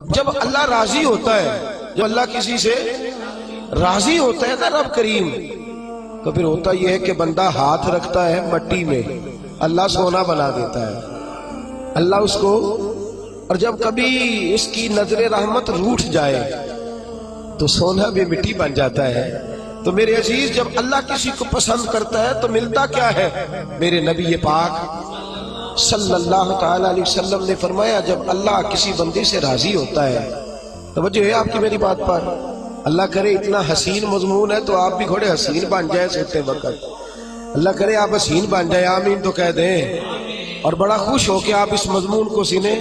جب اللہ راضی ہوتا ہے، جب اللہ کسی سے راضی ہوتا ہے نا رب کریم، تو پھر ہوتا یہ ہے کہ بندہ ہاتھ رکھتا ہے مٹی میں، اللہ سونا بنا دیتا ہے اللہ اس کو۔ اور جب کبھی اس کی نظر رحمت روٹھ جائے تو سونا بھی مٹی بن جاتا ہے۔ تو میرے عزیز، جب اللہ کسی کو پسند کرتا ہے تو ملتا کیا ہے؟ میرے نبی پاک صلی اللہ تعالی علیہ وسلم نے فرمایا، جب اللہ کسی بندے سے راضی ہوتا ہے، توجہ ہے آپ کی میری بات پر، اللہ کرے اتنا حسین مضمون ہے تو آپ بھی گھوڑے حسین بن جائے سوتے وقت، اللہ کرے آپ حسین بن جائے، آمین تو کہہ دیں، اور بڑا خوش ہو کہ آپ اس مضمون کو سنیں۔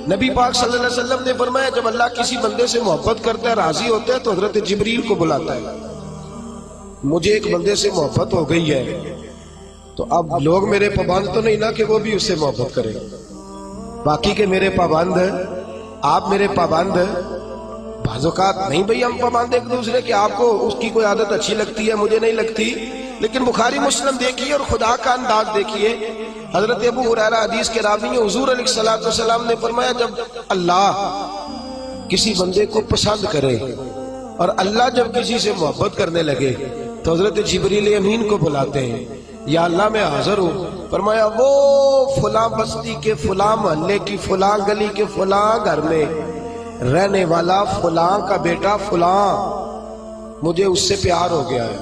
نبی پاک صلی اللہ علیہ وسلم نے فرمایا، جب اللہ کسی بندے سے محبت کرتا ہے، راضی ہوتا ہے، تو حضرت جبریل کو بلاتا ہے، مجھے ایک بندے سے محبت ہو گئی ہے، تو اب لوگ میرے پابند تو نہیں نا کہ وہ بھی اس سے محبت کریں، باقی کے میرے پابند، آپ میرے پابند، بعض اوقات نہیں بھئی ہم پابند ایک دوسرے کے، آپ کو اس کی کوئی عادت اچھی لگتی ہے، مجھے نہیں لگتی، لیکن بخاری مسلم دیکھیے اور خدا کا انداز دیکھیے۔ حضرت ابو ہریرہ حدیث کے راوی ہیں، حضور علیہ السلام نے فرمایا، جب اللہ کسی بندے کو پسند کرے اور اللہ جب کسی سے محبت کرنے لگے تو حضرت جبریل امین کو بلاتے ہیں، یا اللہ میں حاضر ہوں، فرمایا وہ فلاں بستی کے فلاں محلے کی فلاں گلی کے فلاں گھر میں رہنے والا فلاں کا بیٹا فلاں، مجھے اس سے پیار ہو گیا ہے،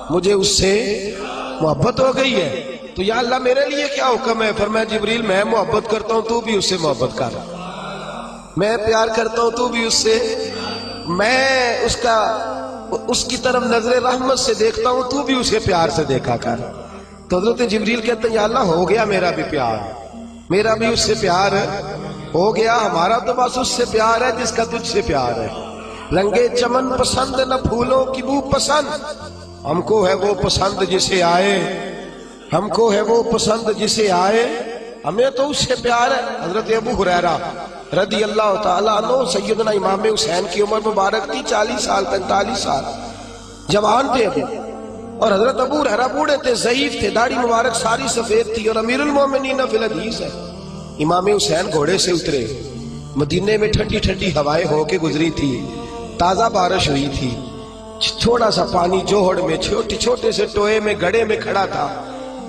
مجھے اس سے محبت ہو گئی ہے، تو یا اللہ میرے لیے کیا حکم ہے؟ فرمایا جبریل میں محبت کرتا ہوں، تو بھی اس سے محبت کر، میں پیار کرتا ہوں، تو بھی اس سے، میں اس کی طرف نظر رحمت سے دیکھتا ہوں، تو بھی اسے پیار سے دیکھا کر۔ تو حضرت جبریل کہتے ہیں، یا اللہ ہو گیا میرا بھی پیار، میرا بھی اس سے پیار ہو گیا، ہمارا تو بس اس سے پیار ہے جس کا تجھ سے پیار ہے۔ رنگے چمن پسند نہ پھولوں کی بو پسند، ہم کو ہے وہ پسند جسے آئے، ہم کو ہے وہ پسند جسے آئے، ہمیں تو اس سے پیار ہے۔ حضرت ابو ہریرہ رضی اللہ تعالیٰ عنہ، سیدنا امام حسین کی عمر مبارک تھی 40 سال 45 سال، جوان تھے ابھی، اور حضرت ابو ہریرہ بوڑھے تھے، ضعیف تھے، داڑھی مبارک ساری سفید تھی، اور امیر المومنین فی الحدیث ہے۔ امام حسین گھوڑے سے اترے، مدینے میں ٹھنڈی ٹھنڈی ہوائیں ہو کے گزری تھی، تازہ بارش ہوئی تھی، تھوڑا سا پانی جوہڑ میں چھوٹے سے ٹوئے میں گڑھے میں کھڑا تھا،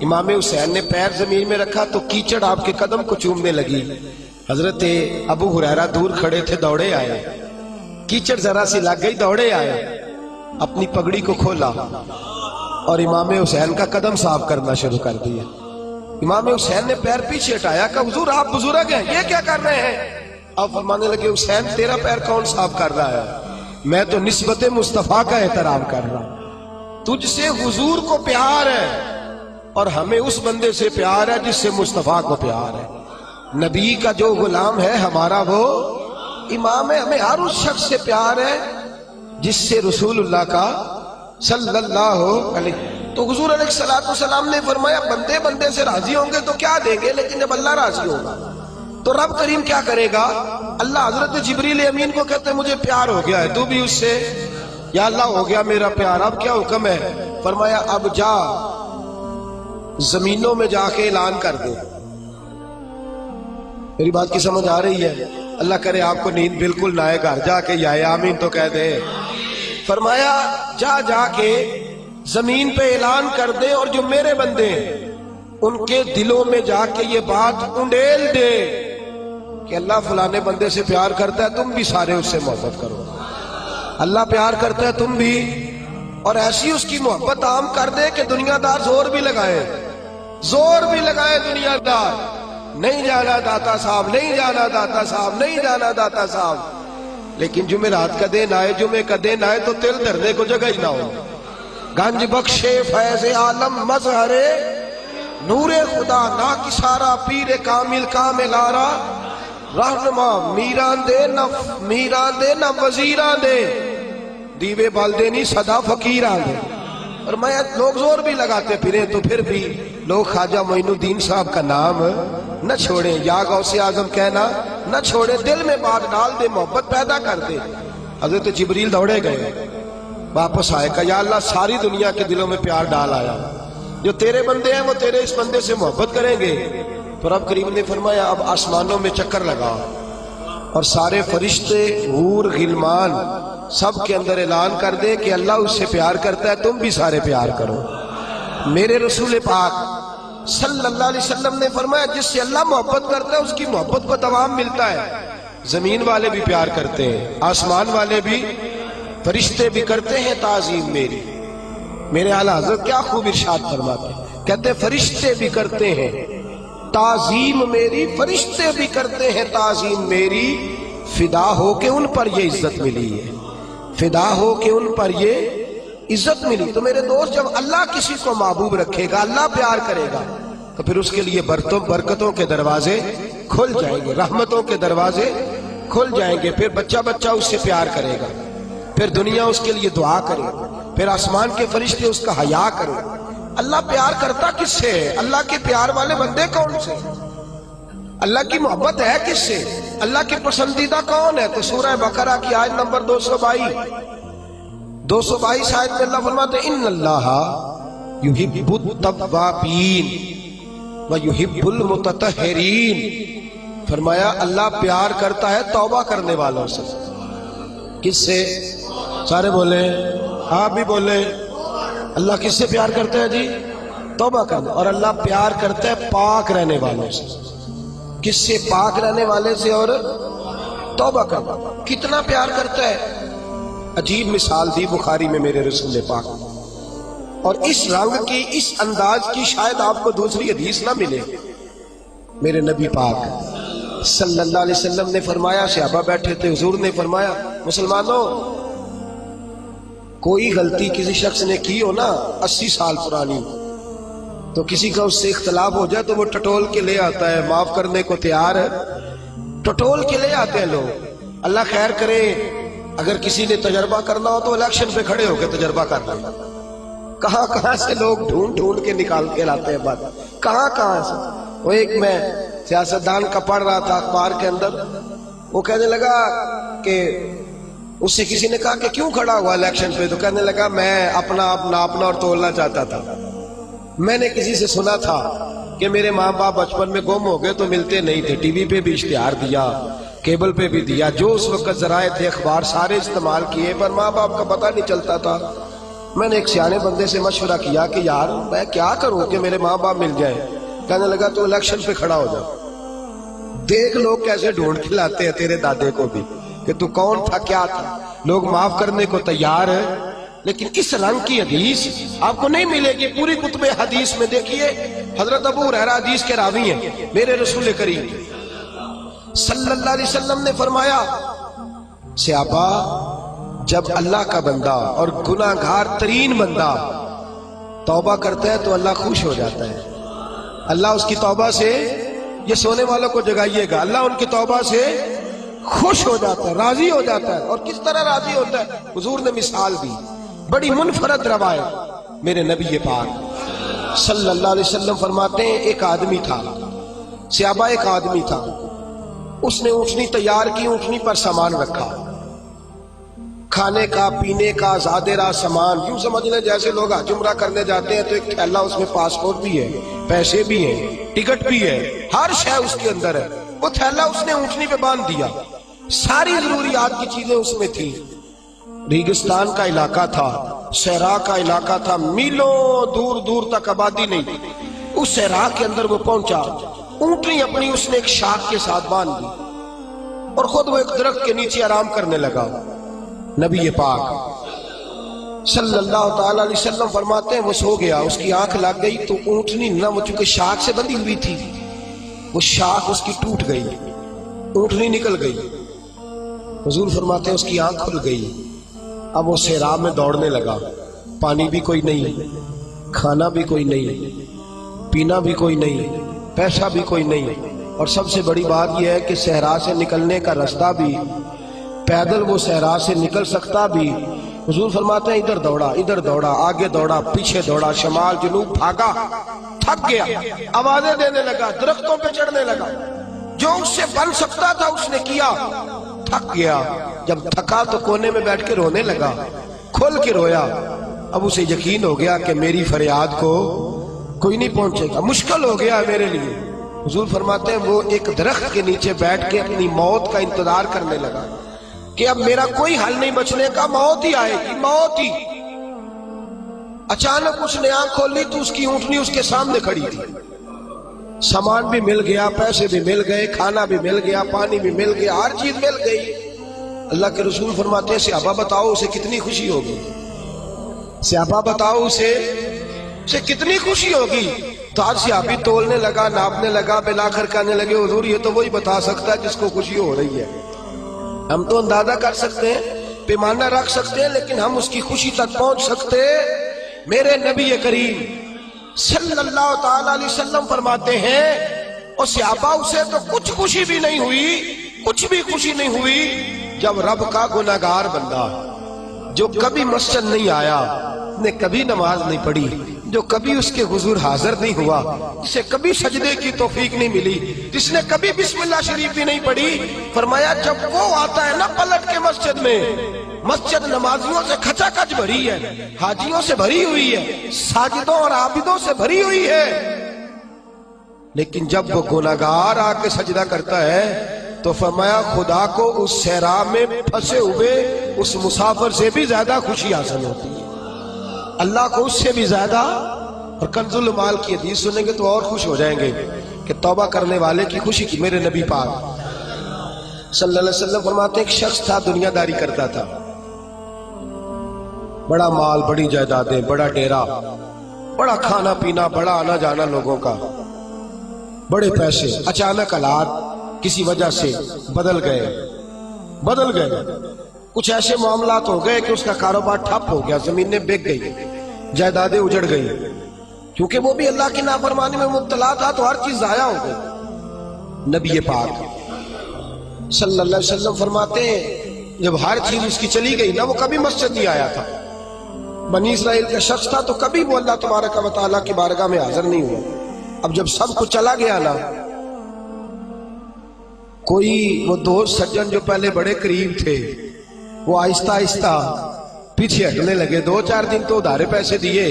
امام حسین نے پیر زمین میں رکھا تو کیچڑ آپ کے قدم کو چومنے لگی۔ حضرت ابو ہریرہ دور کھڑے تھے، دوڑے آئے، کیچڑ ذرا سی لگ گئی، دوڑے آئے، اپنی پگڑی کو کھولا اور امام حسین کا قدم صاف کرنا شروع کر دیا۔ امام حسین نے پیر پیچھے ہٹایا کہ حضور آپ بزرگ ہیں، یہ کیا کر رہے ہیں؟ اب فرمانے لگے، حسین تیرا پیر کون صاف کر رہا ہے؟ میں تو نسبت مصطفیٰ کا احترام کر رہا ہوں، تجھ سے حضور کو پیار ہے اور ہمیں اس بندے سے پیار ہے جس سے مصطفیٰ کو پیار ہے۔ نبی کا جو غلام ہے ہمارا وہ امام ہے، ہمیں ہر اس شخص سے پیار ہے جس سے رسول اللہ کا صلی اللہ علیہ۔ تو حضور علیہ السلام نے فرمایا، بندے بندے سے راضی ہوں گے تو کیا دیں گے، لیکن جب اللہ راضی ہوگا تو رب کریم کیا کرے گا؟ اللہ حضرت جبریل امین کو کہتے ہیں، مجھے پیار ہو گیا ہے، تو بھی اس سے، یا اللہ ہو گیا میرا پیار، اب کیا حکم ہے؟ فرمایا اب جا زمینوں میں جا کے اعلان کر دے۔ میری بات کی سمجھ آ رہی ہے؟ اللہ کرے آپ کو نیند بالکل نہ آئے، گھر جا کے یا آمین تو کہہ دے۔ فرمایا جا کے زمین پہ اعلان کر دے، اور جو میرے بندے ان کے دلوں میں جا کے یہ بات انڈیل دے کہ اللہ فلانے بندے سے پیار کرتا ہے، تم بھی سارے اس سے محبت کرو، اللہ پیار کرتا ہے تم بھی، اور ایسی اس کی محبت عام کر دے کہ دنیا دار زور بھی لگائے دنیا دار، نہیں جانا داتا صاحب، نہیں جانا داتا صاحب، نہیں جانا داتا صاحب، لیکن جمعرات کا دن آئے، جمعے کا دن آئے تو تل دھرنے کو جگہ ہی نہ ہو۔ گنج بخشے فیض عالم مظہر نور خدا نا کسارا، پیر کامل کامل آرا، رہنما میران دے نہ وزیران دے، دیوے بالدے نہیں صدا فقیران دے۔ اور میں لوگ زور بھی لگاتے پھریں تو پھر بھی لوگ خواجہ معین الدین صاحب کا نام نہ چھوڑیں، یا غوث اعظم کہنا نہ چھوڑیں، دل میں بات ڈال دے، محبت پیدا کر دے۔ حضرت جبریل دوڑے گئے، واپس آئے، کہا یا اللہ ساری دنیا کے دلوں میں پیار ڈال آیا، جو تیرے بندے ہیں وہ تیرے اس بندے سے محبت کریں گے۔ تو رب کریم نے فرمایا اب آسمانوں میں چکر لگا، اور سارے فرشتے حور غلمان سب کے اندر اعلان کر دے کہ اللہ اس سے پیار کرتا ہے، تم بھی سارے پیار کرو۔ میرے رسول پاک صلی اللہ علیہ وسلم نے فرمایا جس سے اللہ محبت کرتا ہے اس کی محبت کو دوام ملتا ہے۔ زمین والے بھی پیار کرتے ہیں، آسمان والے بھی، فرشتے بھی کرتے ہیں تعظیم میری۔ میرے اعلیٰ حضرت کیا خوب ارشاد فرماتے ہیں، کہتے ہیں فرشتے بھی کرتے ہیں تعظیم میری، فرشتے بھی کرتے ہیں تعظیم میری، فدا ہو کے ان پر یہ عزت ملی ہے، فدا ہو کے ان پر یہ عزت ملی۔ تو میرے دوست، جب اللہ کسی کو محبوب رکھے گا، اللہ پیار کرے گا، تو پھر اس کے لیے برکتوں کے دروازے کھل جائیں گے، رحمتوں کے دروازے کھل جائیں گے۔ پھر بچہ اس سے پیار کرے گا، پھر دنیا اس کے لیے دعا کرے گا، پھر آسمان کے فرشتے اس کا حیا کرے گا۔ اللہ پیار کرتا کس سے ہے؟ اللہ کے پیار والے بندے کون سے؟ اللہ کی محبت ہے کس سے؟ اللہ کے پسندیدہ کون ہے؟ تو سورہ بقرہ کی آیت نمبر 222 آیت میں اللہ فرماتے ہیں ان اللہ یحب التوابین ویحب المتطہرین۔ فرمایا اللہ پیار کرتا ہے توبہ کرنے والوں سے۔ کس سے؟ سارے بولے، آپ بھی بولے، اللہ کس سے پیار کرتا ہے جی؟ توبہ کرنا۔ اور اللہ پیار کرتا ہے پاک رہنے والوں سے۔ کس سے؟ پاک رہنے والے سے اور توبہ کرنا۔ کتنا پیار کرتا ہے؟ عجیب مثال دی بخاری میں میرے رسول پاک، اور اس رنگ کی، اس انداز کی شاید آپ کو دوسری حدیث نہ ملے۔ میرے نبی پاک صلی اللہ علیہ وسلم نے فرمایا، صحابہ بیٹھے تھے، حضور نے فرمایا مسلمانوں کوئی غلطی کسی شخص نے کی ہو نا 80 سال پرانی، تو کسی کا اس سے اختلاف ہو جائے تو وہ ٹٹول کے لے آتا ہے، معاف کرنے کو تیار ہے، ٹٹول کے لے آتے ہیں لوگ۔ اللہ خیر کرے، اگر کسی نے تجربہ کرنا ہو تو الیکشن پہ کھڑے ہو کے تجربہ کرنا ہے۔ کہاں سے لوگ ڈھونڈ کے نکال کے لاتے ہیں بات، کہاں سے۔ وہ ایک میں سیاستدان کا پڑھ رہا تھا اخبار کے اندر، وہ کہنے لگا کہ اس سے کسی نے کہا کہ کیوں کھڑا ہوا الیکشن پہ، تو کہنے لگا میں اپنا آپ ناپنا اور تولنا چاہتا تھا۔ میں نے کسی سے سنا تھا کہ میرے ماں باپ بچپن میں گم ہو گئے تو ملتے نہیں تھے، ٹی وی پہ بھی اشتہار دیا، کیبل پہ بھی دیا، جو اس وقت ذرائع تھے اخبار سارے استعمال کیے، پر ماں باپ کا پتہ نہیں چلتا تھا۔ میں نے ایک سیانے بندے سے مشورہ کیا کہ یار میں کیا کروں کہ میرے ماں باپ مل جائیں۔ کہنے لگا تو الیکشن پہ کھڑا ہو جا، دیکھ لوگ کیسے ڈھونڈ کے لاتے ہیں تیرے دادے کو بھی کہ تو کون تھا، کیا تھا۔ لوگ معاف کرنے کو تیار ہے، لیکن اس رنگ کی حدیث آپ کو نہیں ملے گی۔ پوری کتب حدیث میں دیکھیے، حضرت ابو ہریرہ حدیث کے راوی ہیں، میرے رسول کریم صلی اللہ علیہ وسلم نے فرمایا صحابہ جب اللہ کا بندہ اور گناہ گار ترین بندہ توبہ کرتا ہے تو اللہ خوش ہو جاتا ہے۔ اللہ اس کی توبہ سے، یہ سونے والوں کو جگائیے گا، اللہ ان کی توبہ سے خوش ہو جاتا ہے، راضی ہو جاتا ہے۔ اور کس طرح راضی ہوتا ہے؟ حضور نے مثال دی، بڑی منفرد روایت، میرے نبی پاک صلی اللہ علیہ وسلم فرماتے ہیں ایک آدمی تھا، صحابہ ایک آدمی تھا، اس نے اونٹنی تیار کی، اونٹنی پر سامان رکھا، کھانے کا پینے کا زادرہ سامان، یوں سمجھ لیں جیسے لوگ حج عمرہ کرنے جاتے ہیں تو ایک تھیلا، اس میں پاسپورٹ بھی ہے، پیسے بھی ہیں، ٹکٹ بھی ہے، ہر شے اس کے اندر ہے۔ وہ تھیلا اس نے اونٹنی پہ باندھ دیا، ساری ضروریات کی چیزیں اس میں تھی۔ ریگستان کا علاقہ تھا، صحرا کا علاقہ تھا، میلوں دور دور تک آبادی نہیں تھی۔ اس صحرا کے اندر وہ پہنچا، اونٹنی اپنی اس نے ایک شاخ کے ساتھ باندھ دی اور خود وہ ایک درخت کے نیچے آرام کرنے لگا۔ نبی پاک صلی اللہ تعالی علیہ وسلم فرماتے ہیں وہ سو گیا، اس کی آنکھ لگ گئی تو اونٹنی نہ، وہ چونکہ شاخ سے بندھی ہوئی تھی، وہ شاخ اس کی ٹوٹ گئی، اونٹنی نکل گئی۔ حضور فرماتے ہیں اس کی آنکھ کھل گئی، اب وہ صحرا میں دوڑنے لگا، پانی بھی کوئی نہیں، کھانا بھی کوئی نہیں، پینا بھی کوئی نہیں، پیسہ بھی کوئی نہیں، اور سب سے بڑی بات یہ ہے کہ صحرا سے نکلنے کا راستہ بھی، پیدل وہ صحرا سے نکل سکتا بھی۔ حضور فرماتے ہیں ادھر دوڑا، آگے دوڑا، پیچھے دوڑا، شمال جنوب بھاگا، تھک گیا، آوازیں دینے لگا، درختوں پہ چڑھنے لگا، جو اس سے بن سکتا تھا اس نے کیا، تھک گیا۔ جب تھکا تو کونے میں بیٹھ کے رونے لگا، کھول کے رویا۔ اب اسے یقین ہو گیا کہ میری فریاد کو کوئی نہیں پہنچے گا، مشکل ہو گیا میرے لیے، حضور فرماتے ہیں وہ ایک درخت کے نیچے بیٹھ کے اپنی موت کا انتظار کرنے لگا کہ اب میرا کوئی حل نہیں بچنے کا، موت ہی آئے گی، موت ہی۔ اچانک اس نے آنکھ کھولی تو اس کی اونٹنی اس کے سامنے کھڑی تھی، سامان بھی مل گیا، پیسے بھی مل گئے، کھانا بھی مل گیا، پانی بھی مل گیا، ہر چیز مل گئی۔ اللہ کے رسول فرماتے ہیں صحابہ بتاؤ اسے کتنی خوشی ہوگی، صحابہ بتاؤ اسے کتنی خوشی ہوگی۔ تو آج صحابی تولنے لگا، ناپنے لگا، بلاخر کہنے لگے حضور یہ تو وہی بتا سکتا ہے جس کو خوشی ہو رہی ہے، ہم تو اندازہ کر سکتے ہیں، پیمانہ رکھ سکتے ہیں، لیکن ہم اس کی خوشی تک پہنچ سکتے۔ میرے نبی کریم صلی اللہ تعالی علیہ وسلم فرماتے ہیں اور صحابہ اسے تو کچھ خوشی بھی نہیں ہوئی، کچھ بھی خوشی نہیں ہوئی جب رب کا گناہگار بندہ جو کبھی مسجد نہیں آیا، نے کبھی نماز نہیں پڑھی، جو کبھی اس کے حضور حاضر نہیں ہوا، جسے کبھی سجدے کی توفیق نہیں ملی، جس نے کبھی بسم اللہ شریف بھی نہیں پڑھی، فرمایا جب وہ آتا ہے نا پلٹ کے مسجد میں، مسجد نمازیوں سے کھچا کھچ بھری ہے، حاجیوں سے بھری ہوئی ہے، ساجدوں اور عابدوں سے بھری ہوئی ہے، لیکن جب وہ گناہگار آ کے سجدہ کرتا ہے تو فرمایا خدا کو اس صحرا میں پھنسے ہوئے اس مسافر سے بھی زیادہ خوشی حاصل ہوتی ہے، اللہ کو اس سے بھی زیادہ۔ اور کنز المال کی حدیث سنیں گے تو اور خوش ہو جائیں گے کہ توبہ کرنے والے کی خوشی کی۔ میرے نبی پاک صلی اللہ علیہ وسلم فرماتے ہیں ایک شخص تھا، دنیا داری کرتا تھا، بڑا مال، بڑی جائیدادیں، بڑا ڈیرا، بڑا کھانا پینا، بڑا آنا جانا لوگوں کا، بڑے پیسے۔ اچانک حالات کسی وجہ سے بدل گئے، کچھ ایسے معاملات ہو گئے کہ اس کا کاروبار ٹھپ ہو گیا، زمینیں بک گئی، جائیدادیں اجڑ گئی، کیونکہ وہ بھی اللہ کی نافرمانی میں مبتلا تھا تو ہر چیز ضائع ہو گئی۔ نبی پاک صلی اللہ علیہ وسلم فرماتے ہیں جب ہر چیز اس کی چلی گئی نا، وہ کبھی مسجد نہیں آیا تھا، بنی اسرائیل کا شخص تھا، تو کبھی وہ اللہ تبارک و تعالیٰ کی بارگاہ میں حاضر نہیں ہوا۔ اب جب سب کچھ چلا گیا نا، کوئی وہ دوست سجن جو پہلے بڑے قریب تھے وہ آہستہ آہستہ پیچھے ہٹنے لگے، 2-4 دن تو ادھارے پیسے دیے،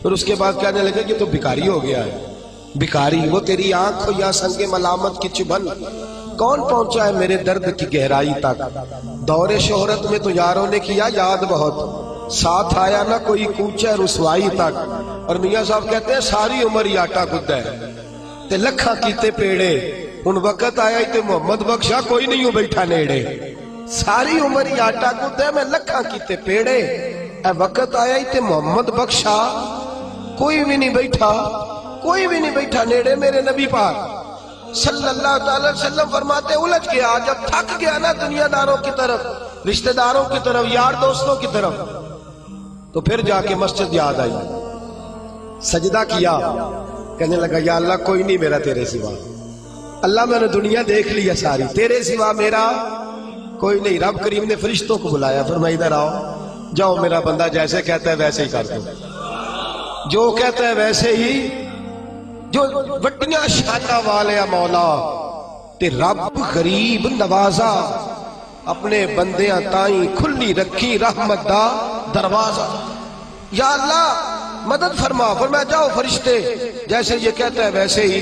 پھر اس کے بعد کہنے لگے کہ تو بھکاری ہو گیا ہے، بھکاری، وہ تیری آنکھ یا سنگ ملامت کی چبھن کون پہنچا ہے میرے درد کی گہرائی تک، دور شہرت میں تو یاروں نے کیا یاد بہت، ساتھ آیا نہ کوئی کوچہ رسوائی تک۔ اور میاں صاحب کہتے ہیں ساری عمر ہی آٹا گدا ہے تے لکھاں کیتے پیڑے، ان وقت آیا تے محمد بخشا کوئی نہیں ہو بیٹھا نیڑے، ساری عمر ہی آٹا گدا ہے میں لکھاں کیتے پیڑے، اے وقت آیا تے محمد بخشا کوئی بھی نہیں بیٹھا نیڑے۔ میرے نبی پاک صلی اللہ تعالی وسلم فرماتے الجھ گیا، جب تھک گیا نا دنیا داروں کی طرف، رشتہ داروں کی طرف، یار دوستوں کی طرف، تو پھر جا کے مسجد یاد آئی، سجدہ کیا، کہنے لگا یا اللہ کوئی نہیں میرا تیرے سوا، اللہ میں نے دنیا دیکھ لیا ساری، تیرے سوا میرا کوئی نہیں۔ رب کریم نے فرشتوں کو بلایا، فرمایا ادھر آؤ، جاؤ میرا بندہ جیسے کہتا ہے ویسے ہی کر دو، جو کہتا ہے ویسے ہی، جو وڈیاں شاناں والے مولا تے رب غریب نوازا، اپنے بندیاں تائیں کھلی رکھی رحمت دا دروازہ، یا اللہ مدد فرما۔ فرمایا جاؤ فرشتے جیسے یہ کہتا ہے ویسے ہی۔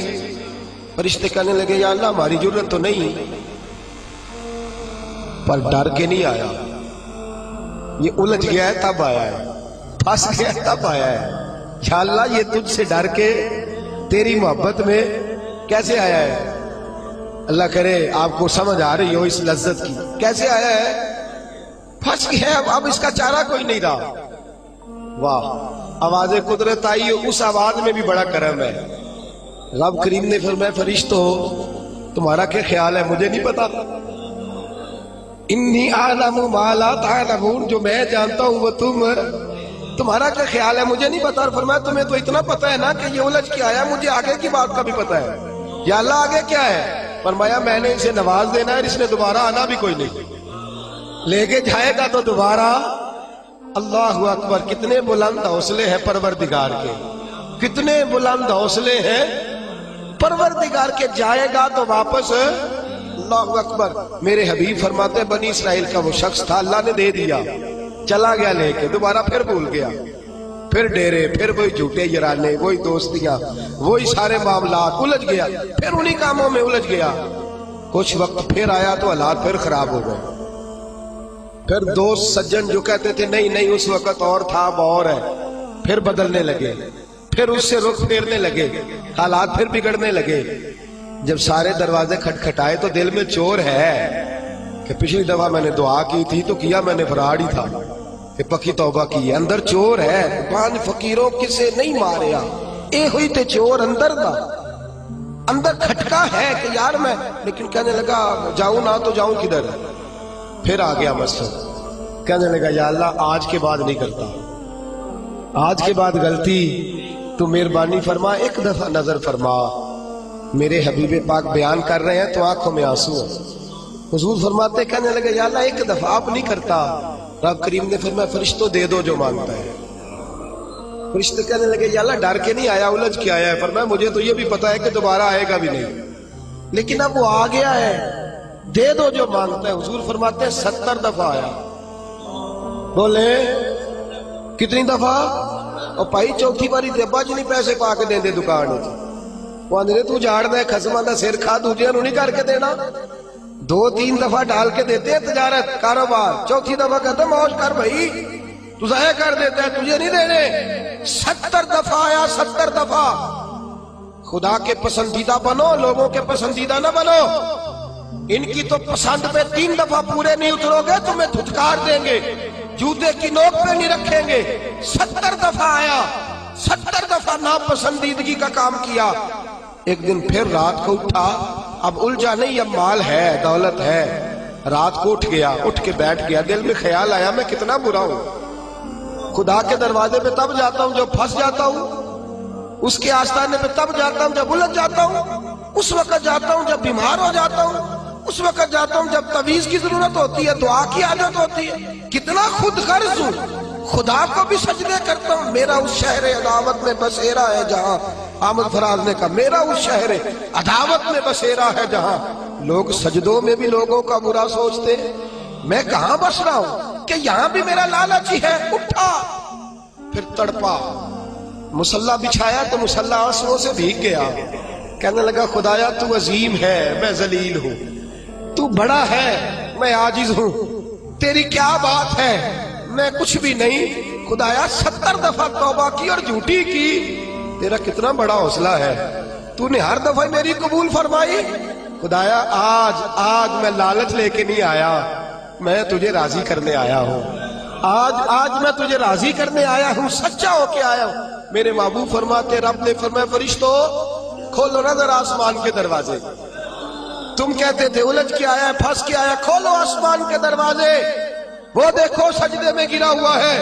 فرشتے کہنے لگے یا اللہ ہماری ضرورت تو نہیں، پر ڈر کے نہیں آیا، یہ الجھ گیا ہے تب آیا ہے، پھنس گیا ہے تب آیا ہے، یا اللہ یہ تجھ سے ڈر کے تیری محبت میں کیسے آیا ہے؟ اللہ کرے آپ کو سمجھ آ رہی ہو اس لذت کی، کیسے آیا ہے؟ پھنس گیا ہے، اب اس کا چارہ کوئی نہیں رہا۔ واہ، آواز قدرت آئی، اس آواز میں بھی بڑا کرم ہے۔ رب کریم نے فرمایا فرشتوں تمہارا کیا خیال ہے؟ مجھے نہیں پتا، انی اعلم ما لا تعلمون، جو میں جانتا ہوں وہ تمہارا کیا خیال ہے؟ مجھے نہیں پتا۔ اور فرمایا تمہیں تو اتنا پتا ہے نا کہ یہ الجھ کے آیا، مجھے آگے کی بات کا بھی پتا ہے، یا اللہ آگے کیا ہے؟ فرمایا میں نے اسے نواز دینا ہے، اس نے دوبارہ آنا بھی کوئی نہیں، لے کے جائے گا تو دوبارہ۔ اللہ اکبر، کتنے بلند حوصلے ہیں پروردگار کے، کتنے بلند حوصلے ہیں پروردگار کے، جائے گا تو واپس۔ اللہ اکبر۔ میرے حبیب فرماتے ہیں بنی اسرائیل کا وہ شخص تھا، اللہ نے دے دیا، چلا گیا لے کے، دوبارہ پھر بھول گیا، پھر ڈیرے، پھر وہی جھوٹے یارانے، وہی دوستیاں، وہی سارے معاملات، الجھ گیا، پھر انہی کاموں میں الجھ گیا۔ کچھ وقت پھر آیا تو حالات پھر خراب ہو گئے۔ پھر دوست سجن جو کہتے تھے نہیں نہیں اس وقت اور تھا اب اور ہے، پھر بدلنے لگے، پھر اس سے رخ پھیرنے لگے، حالات پھر بگڑنے لگے۔ جب سارے دروازے کھٹکھٹائے تو دل میں چور ہے کہ پچھلی دفعہ میں نے دعا کی تھی تو کیا میں نے فراڈ ہی تھا کہ پکی توبہ کی ہے، اندر چور ہے۔ پانچ فقیروں کسے نہیں ماریا، اے ہوئی تے چور اندر دا، اندر کھٹکا ہے کہ یار میں، لیکن کہنے لگا جاؤں نہ تو جاؤں کدھر۔ پھر آ گیا مسجد، کہنے لگا یا اللہ آج کے بعد نہیں کرتا، آج کے بعد غلطی تو مہربانی فرما، ایک دفعہ نظر فرما۔ میرے حبیب پاک بیان کر رہے ہیں تو آنکھوں میں آنسو ہیں۔ حضور فرماتے کہنے لگے یا اللہ ایک دفعہ آپ نہیں کرتا۔ رب کریم نے فرمایا فرشتوں دے دو جو مانگتا ہے۔ فرشتے کہنے لگے یا اللہ ڈر کے نہیں آیا، الجھ کے آیا ہے۔ فرمایا مجھے تو یہ بھی پتا ہے کہ دوبارہ آئے گا بھی نہیں، لیکن اب وہ آ گیا ہے، دے دو جو مانگتا ہے۔ حضور فرماتے ہیں 70 دفعہ آیا۔ بولے کتنی دفعہ؟ اور بھائی چوتھی باری تے ابا جی نہیں پیسے پا کے دیں دے دکان وچ، وہ آندے تو جاڑ دے خسماں دا سر کھا، دوجے نوں نہیں کر کے دینا۔ 2-3 دفعہ ڈال کے دیتے ہیں تجارت کاروبار، چوتھی دفعہ کہتے ہیں موج کر بھائی تو ضائع کر دیتا ہے، تجھے نہیں دینے۔ 70 دفعہ آیا، 70 دفعہ۔ خدا کے پسندیدہ بنو، لوگوں کے پسندیدہ نہ بنو۔ ان کی تو پسند پہ 3 دفعہ پورے نہیں اترو گے تمہیں دھتکار دیں گے، جوتے کی نوک پہ نہیں رکھیں گے۔ 70 دفعہ آیا، 70 دفعہ ناپسندیدگی کا کام کیا۔ ایک دن پھر رات کو اٹھا، اب الجھا نہیں، اب مال ہے، دولت ہے۔ رات کو اٹھ گیا، اٹھ کے بیٹھ گیا، دل میں خیال آیا میں کتنا برا ہوں، خدا کے دروازے پہ تب جاتا ہوں جب پھنس جاتا ہوں، اس کے آستانے پہ تب جاتا ہوں جب الجھ جاتا ہوں، اس وقت جاتا ہوں جب بیمار ہو جاتا ہوں، اس وقت جاتا ہوں جب تعویذ کی ضرورت ہوتی ہے، دعا کی عادت ہوتی ہے۔ کتنا خود غرض ہوں، خدا کو بھی سجدے کرتا ہوں۔ میرا اس شہر عداوت میں بسیرا ہے جہاں، احمد فراز نے کہا میرا اس شہر عداوت میں بسیرا ہے جہاں، لوگ سجدوں میں بھی لوگوں کا برا سوچتے ہیں، میں کہاں بس رہا ہوں کہ یہاں بھی میرا لالچ ہی ہے۔ اٹھا، پھر تڑپا، مصلی بچھایا تو مصلی آنسوؤں سے بھیگ گیا۔ کہنے لگا خدایا تو عظیم ہے، میں ذلیل ہوں، تو بڑا ہے، میں عاجز ہوں، تیری کیا بات ہے، میں کچھ بھی نہیں۔ خدایا 70 دفعہ توبہ کی اور جھوٹی کی، تیرا کتنا بڑا حوصلہ ہے، تو نے ہر دفعہ میری قبول فرمائی۔ خدایا آج میں لالچ لے کے نہیں آیا، میں تجھے راضی کرنے آیا ہوں، آج میں تجھے راضی کرنے آیا ہوں، سچا ہو کے آیا ہوں۔ میرے محبوب فرماتے، رب نے فرمایا فرشتوں کھولو نظر آسمان کے دروازے۔ تم کہتے تھے الجھ کے آیا ہے، پھنس کے آیا، کھولو آسمان کے دروازے، وہ دیکھو سجدے میں گرا ہوا ہے۔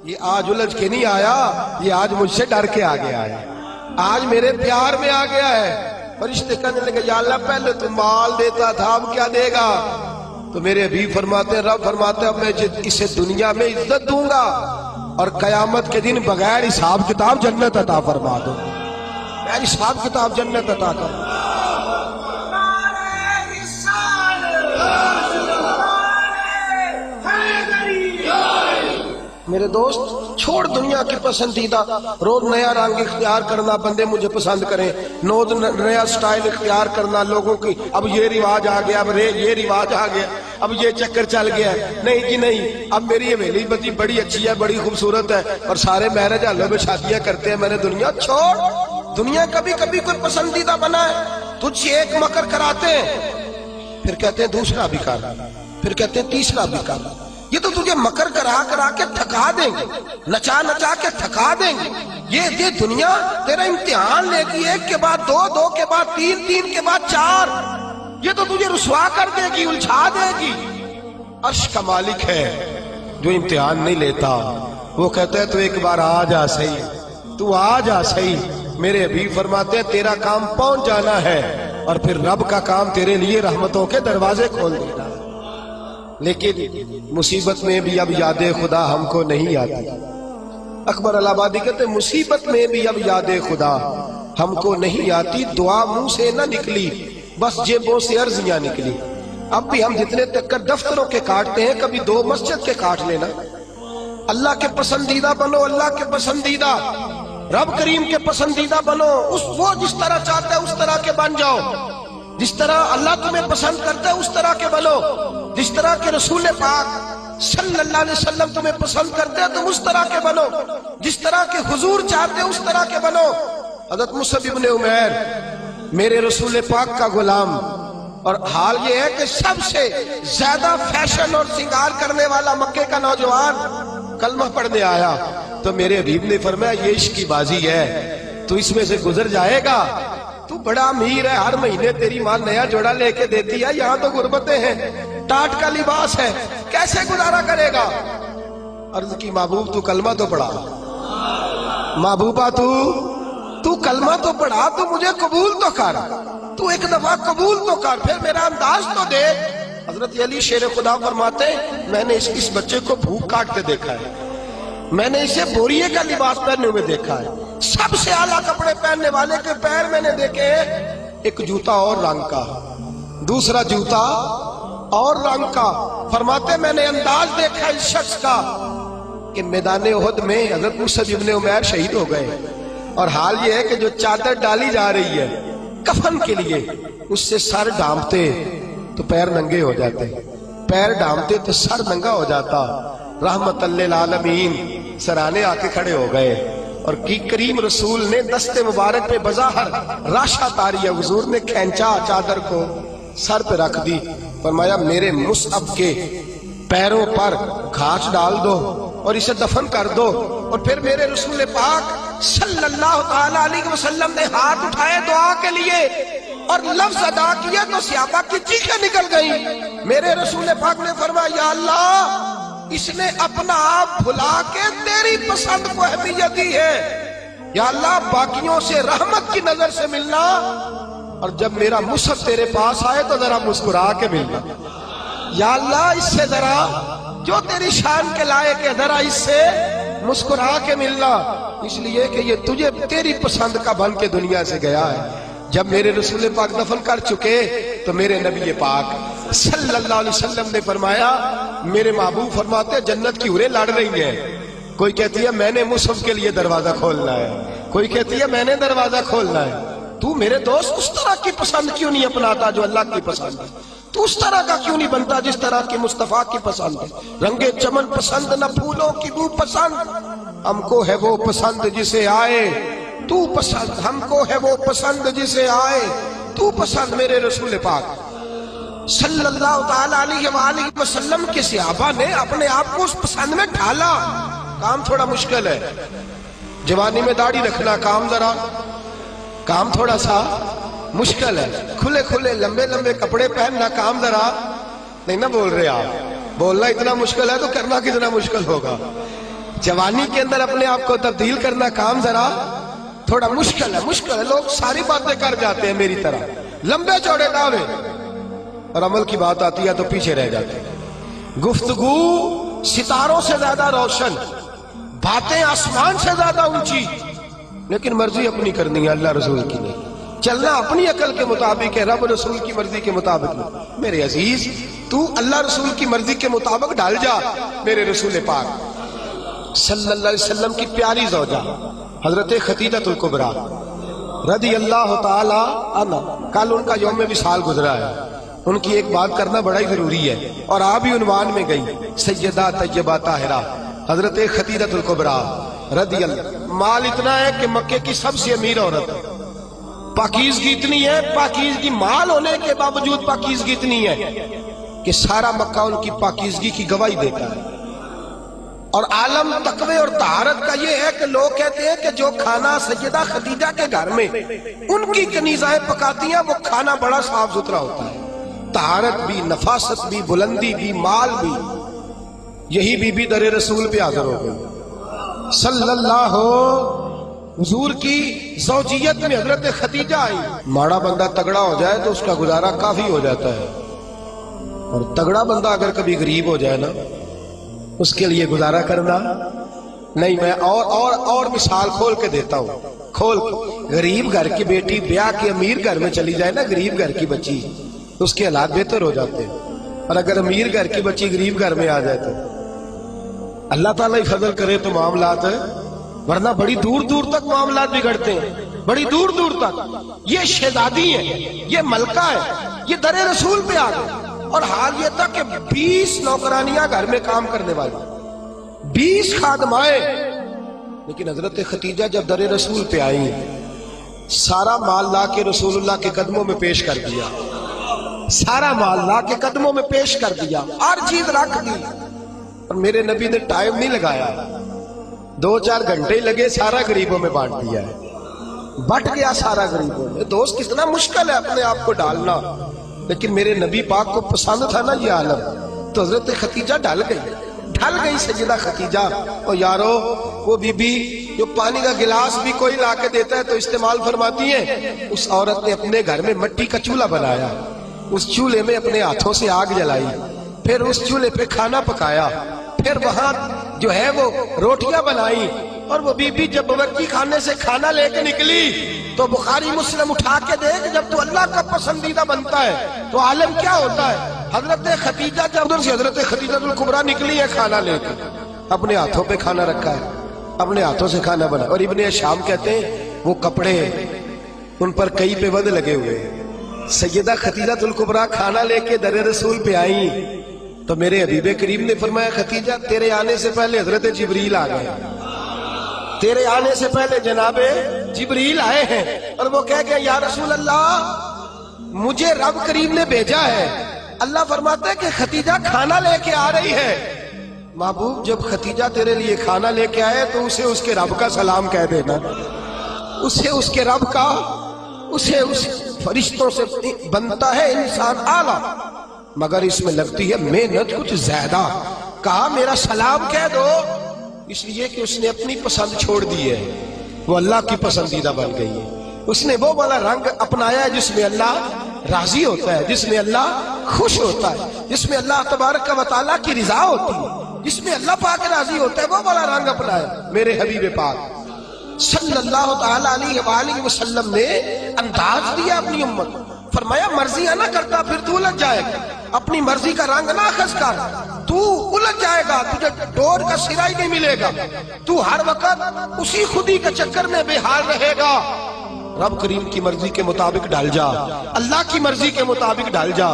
یہ آج الجھ کے نہیں آیا، یہ آج مجھ سے ڈر کے آ گیا ہے، آج میرے پیار میں آ گیا ہے۔ فرشتے کہنے لگے یا اللہ پہلے تو مال دیتا تھا، اب کیا دے گا؟ تو میرے حبیب فرماتے ہیں، رب فرماتے ہیں اب میں اسے دنیا میں عزت دوں گا اور قیامت کے دن بغیر حساب کتاب جنت عطا فرما دوں، بغیر حساب کتاب جنت عطا کر۔ میرے دوست چھوڑ دنیا کی پسندیدہ، روز نیا رنگ اختیار کرنا، بندے مجھے پسند کریں، روز نیا سٹائل اختیار کرنا، لوگوں کی اب یہ رواج آ گیا، اب یہ رواج آ گیا، اب یہ چکر چل گیا ہے، نہیں جی نہیں، اب میری حویلی بتی بڑی اچھی ہے، بڑی خوبصورت ہے اور سارے میرج ہالوں میں شادیاں کرتے ہیں، میں نے دنیا چھوڑ۔ دنیا کبھی کبھی کوئی پسندیدہ بنا ہے، تجھ سے ایک مکر کراتے ہیں، پھر کہتے ہیں دوسرا بھی کر، پھر کہتے ہیں تیسرا بھی کر۔ یہ تو تجھے مکر کرا کے تھکا دیں گے، نچا کے تھکا دیں گے۔ یہ دنیا تیرا امتحان لے گی، ایک کے بعد دو، دو کے بعد تین، تین کے بعد چار۔ یہ تو تجھے رسوا کر دے گی، الجھا دے گی۔ عرش کا مالک ہے جو امتحان نہیں لیتا، وہ کہتا ہے تو ایک بار آ جا صحیح، تو آ جا صحیح۔ میرے حبیب فرماتے ہیں تیرا کام پہنچ جانا ہے اور پھر رب کا کام تیرے لیے رحمتوں کے دروازے کھول دینا۔ لیکن مصیبت میں بھی اب یاد خدا ہم کو نہیں آتی۔ اکبر الہ آبادی کہتے مصیبت میں بھی اب یاد خدا ہم کو نہیں آتی، دعا منہ سے نہ نکلی، بس جیبوں سے عرضیاں نکلی۔ اب بھی ہم جتنے تک دفتروں کے کاٹتے ہیں، کبھی 2 مسجد کے کاٹ لینا، اللہ کے پسندیدہ بنو، اللہ کے پسندیدہ، رب کریم کے پسندیدہ بنو، وہ جس طرح چاہتے ہیں اس طرح کے بن جاؤ، جس طرح اللہ تمہیں پسند کرتا ہے اس طرح کے بنو، جس طرح کے رسول پاک صلی اللہ علیہ وسلم تمہیں پسند کرتے ہیں تم اس طرح کے بنو، جس طرح کے حضور چاہتے ہیں اس طرح کے بنو۔ حضرت مصعب ابن عمیر میرے رسول پاک کا غلام، اور حال یہ ہے کہ سب سے زیادہ فیشن اور سنگار کرنے والا مکے کا نوجوان کلمہ پڑھنے آیا تو میرے حبیب نے فرمایا یہ عشق کی بازی ہے، تو اس میں سے گزر جائے گا، تو بڑا امیر ہے، ہر مہینے تیری ماں نیا جوڑا لے کے دیتی ہے، یہاں تو غربتیں ہیں، ٹاٹ کا لباس ہے، کیسے گزارا کرے گا؟ عرض کی محبوب تو کلمہ تو پڑھا، محبوبہ تو کلمہ تو پڑھا، تو مجھے قبول تو کر، تو ایک دفعہ قبول تو کر، پھر میرا انداز تو دے۔ حضرت علی شیر خدا فرماتے میں نے اس بچے کو بھوک کاٹتے دیکھا ہے، میں نے اسے بوریے کا لباس پہننے ہوئے دیکھا ہے، سب سے اعلیٰ کپڑے پہننے والے کے پیر میں نے دیکھے، ایک جوتا اور رنگ کا، دوسرا جوتا اور رنگ کا۔ فرماتے میں نے انداز دیکھا اس شخص کا کہ میدان احد میں حضرت مصعب ابن عمیر شہید ہو گئے، اور حال یہ ہے کہ جو چادر ڈالی جا رہی ہے کفن کے لیے، اس سے سر ڈھانپتے تو پیر ننگے ہو جاتے، پیر ڈھانپتے تو سر ننگا ہو جاتا۔ رحمت للعالمین سرانے آ کے کھڑے ہو گئے، اور کی کریم رسول نے دست مبارک پہ بظاہر راشا تاری ہے، حضور نے کھینچا چادر کو، سر پہ رکھ دی، فرمایا میرے مصعب کے پیروں پر گھاس ڈال دو اور اسے دفن کر دو۔ اور پھر میرے رسول پاک صلی اللہ تعالی علیہ وسلم نے ہاتھ اٹھائے دعا کے لیے اور لفظ ادا کیا تو صحابہ کی چیخیں نکل گئی۔ میرے رسول پاک نے فرمایا یا اللہ اس نے اپنا آپ بھلا کے تیری پسند کو اہمیت دی ہے، یا اللہ باقیوں سے رحمت کی نظر سے ملنا، اور جب میرا مصعب تیرے پاس آئے تو ذرا مسکرا کے ملنا، یا اللہ اس سے ذرا جو تیری شان کے لائق ہے ذرا اس سے مسکرا کے ملنا، اس لیے کہ یہ تجھے تیری پسند کا بن کے دنیا سے گیا ہے۔ جب میرے رسول پاک دفن کر چکے تو میرے نبی پاک صلی اللہ علیہ وسلم نے فرمایا، میرے محبوب فرماتے جنت کی حوریں لڑ رہی ہیں، کوئی کہتی ہے میں نے مصعب کے لیے دروازہ کھولنا ہے، کوئی کہتی ہے میں نے دروازہ کھولنا ہے، تو میرے دوست اس طرح کی پسند کیوں نہیں اپناتا جو اللہ کی پسند ہے؟ تو اس طرح کا کیوں نہیں بنتا جس طرح کی مصطفیٰ کی پسند ہے؟ رنگ چمن پسند نہ پھولوں کی بو پسند، ہم کو ہے وہ پسند جسے آئے تو پسند، ہم کو ہے وہ پسند جسے آئے تو پسند۔ میرے رسول پاک صلی اللہ تعالی علیہ وآلہ وسلم کے صحابہ نے اپنے آپ کو اس پسند میں ڈھالا۔ کام تھوڑا مشکل ہے، جوانی میں داڑھی رکھنا کام تھوڑا سا مشکل ہے، کھلے کھلے لمبے لمبے کپڑے پہننا کام ذرا نہیں نہ بول رہے آپ، بولنا اتنا مشکل ہے تو کرنا کتنا مشکل ہوگا۔ جوانی کے اندر اپنے آپ کو تبدیل کرنا کام ذرا تھوڑا مشکل ہے، لوگ ساری باتیں کر جاتے ہیں میری طرح، لمبے چوڑے دعوے، اور عمل کی بات آتی ہے تو پیچھے رہ جاتے ہیں۔ گفتگو ستاروں سے زیادہ روشن، باتیں آسمان سے زیادہ اونچی، لیکن مرضی اپنی کرنی ہے، اللہ رسول کی نہیں، چلنا اپنی عقل کے مطابق ہے، رب رسول کی مرضی کے مطابق نہیں۔ میرے عزیز تو اللہ رسول کی مرضی کے مطابق ڈال جا۔ میرے رسول پاک صلی اللہ علیہ وسلم کی پیاری زوجہ حضرت خدیجہ الکبریٰ رضی اللہ تعالی عنہ، کل ان کا یوم وصال گزرا ہے، ان کی ایک بات کرنا بڑا ہی ضروری ہے، اور آپ بھی عنوان میں گئی، سیدہ طیبہ طاہرہ حضرت خدیجہ الکبریٰ رضی اللہ۔ مال اتنا ہے کہ مکے کی سب سے امیر عورت، پاکیزگی اتنی ہے، پاکیزگی مال ہونے کے باوجود پاکیزگی اتنی ہے کہ سارا مکہ ان کی پاکیزگی کی گواہی دیتا ہے۔ اور عالم تقوی اور طہارت کا یہ ہے کہ لوگ کہتے ہیں کہ جو کھانا سیدہ خدیجہ کے گھر میں ان کی کنیزائیں پکاتی ہیں وہ کھانا بڑا صاف ستھرا ہوتا ہے، طہارت بھی، نفاست بھی، بلندی بھی، مال بھی۔ یہی بی بی در رسول پہ حاضر ہو گئی صلی اللہ، حضور کی زوجیت میں حضرت خدیجہ آئی۔ ماڑا بندہ تگڑا ہو جائے تو اس کا گزارا کافی ہو جاتا ہے، اور تگڑا بندہ اگر کبھی غریب ہو جائے نا اس کے لیے گزارا کرنا نہیں۔ میں اور مثال کھول کے دیتا ہوں، غریب گھر کی بیٹی بیاہ کے امیر گھر میں چلی جائے نا، غریب گھر کی بچی، تو اس کے حالات بہتر ہو جاتے ہیں، اور اگر امیر گھر کی بچی غریب گھر میں آ جائے اللہ تعالیٰ ہی فضل کرے تو معاملات ہے، ورنہ بڑی دور دور تک معاملات بگڑتے ہیں، بڑی دور دور تک۔ یہ شہزادی ہے، یہ ملکہ ہے، یہ در رسول پہ آ گئے، اور حال یہ تھا کہ 20 نوکرانیاں گھر میں کام کرنے والی، 20 خادمائیں۔ لیکن حضرت ختیجہ جب در رسول پہ آئیں، سارا مال لا کے رسول اللہ کے قدموں میں پیش کر دیا، سارا مال لا کے قدموں میں پیش کر دیا، ہر چیز رکھ دی۔ اور میرے نبی نے ٹائم نہیں لگایا، 2-4 گھنٹے ہی لگے، سارا غریبوں میں بانٹ دیا ہے، بٹ گیا سارا غریبوں میں۔ دوست کتنا مشکل ہے اپنے آپ کو ڈالنا، لیکن میرے نبی پاک کو پسند تھا نا یہ عالم، تو حضرت ختیجہ ڈل گئی سیدہ ختیجہ۔ اور یارو وہ بی بی جو پانی کا گلاس بھی کوئی لا کے دیتا ہے تو استعمال فرماتی ہے، اس عورت نے اپنے گھر میں مٹی کا چولہا بنایا، اس چولہے میں اپنے ہاتھوں سے آگ جلائی، پھر اس چولہے پہ کھانا پکایا، پھر وہاں جو ہے وہ روٹیاں بنائی۔ اور وہ بی بی جب باورچی خانے سے کھانا لے کے نکلی تو بخاری مسلم اٹھا کے دیکھ، جب تو اللہ کا پسندیدہ بنتا ہے تو عالم کیا ہوتا ہے۔ حضرت ختیجہ جب ادھر سے حضرت خدیجہ الکبریٰ نکلی ہے کھانا لے کے، اپنے ہاتھوں پہ کھانا رکھا ہے، اپنے ہاتھوں سے کھانا بنا۔ اور ابن شام کہتے ہیں وہ کپڑے ان پر کئی پہ ود لگے ہوئے ہیں۔ سیدہ ختیجہ الکبریٰ کھانا لے کے در رسول پہ آئیں تو میرے حبیب کریم نے فرمایا ختیجہ تیرے آنے سے پہلے حضرت جبریل آ گئے، تیرے آنے سے پہلے جناب جبریل آئے ہیں۔ اور وہ کہہ گئے یا رسول اللہ مجھے رب کریم نے بھیجا ہے۔ اللہ فرماتا ہے کہ ختیجہ کھانا لے کے آ رہی ہے۔ محبوب جب ختیجہ تیرے لیے کھانا لے کے آئے تو اسے اس کے رب کا سلام کہہ دینا، اسے اس کے رب کا، اسے اس فرشتوں سے بنتا ہے انسان اعلیٰ، مگر اس میں لگتی ہے محنت کچھ زیادہ۔ کہا میرا سلام کہہ دو، اس لیے کہ اس نے اپنی پسند چھوڑ دی ہے، وہ اللہ کی پسندیدہ بن گئی ہے۔ اس نے وہ والا رنگ اپنایا ہے جس میں اللہ راضی ہوتا ہے، جس میں اللہ خوش ہوتا ہے، جس میں اللہ تبارک و تعالیٰ کی رضا ہوتی ہے، جس میں اللہ پاک راضی ہوتا ہے، وہ والا رنگ اپنایا میرے حبیب پاک صلی اللہ تعالیٰ علیہ وآلہ وسلم نے۔ انداز دیا اپنی امت، فرمایا مرضیاں نہ کرتا پھر تو الجھ جائے گا، اپنی مرضی کا رنگ نہ اخذ کر، تو الجھ جائے گا، تجھے ڈور کا سرا ہی نہیں ملے گا، تو ہر وقت اسی خودی کے چکر میں بے حال رہے گا۔ رب کریم کی مرضی کے مطابق ڈال جا، اللہ کی مرضی کے مطابق ڈال جا۔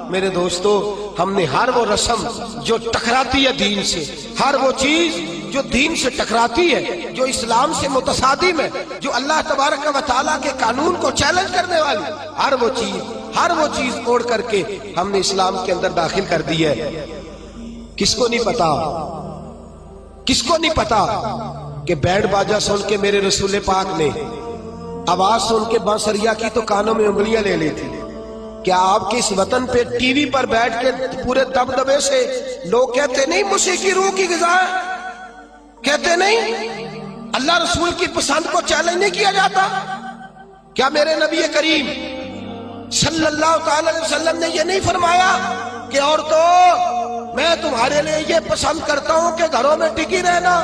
میرے دوستو ہم نے ہر وہ رسم جو ٹکراتی ہے دین سے، ہر وہ چیز جو دین سے ٹکراتی ہے، جو اسلام سے متصادم ہے، جو اللہ تبارک و تعالیٰ کے قانون کو چیلنج کرنے والی، ہر وہ چیز اوڑھ کر کے ہم نے اسلام کے اندر داخل کر دی ہے۔ کس کو نہیں پتا، کس کو نہیں پتا کہ بینڈ باجا سن کے میرے رسول پاک نے آواز سن کے بانسریا کی تو کانوں میں انگلیاں لے لی تھی۔ کیا آپ کے اس وطن پہ ٹی وی پر بیٹھ کے پورے دبدبے سے لوگ کہتے نہیں موسیقی روح کی غذا ہے؟ کہتے نہیں اللہ رسول کی پسند کو چیلنج نہیں کیا جاتا؟ کیا میرے نبی کریم صلی اللہ تعالی علیہ وسلم نے یہ نہیں فرمایا کہ عورتوں میں تمہارے لیے یہ پسند کرتا ہوں کہ گھروں میں ٹکی رہنا،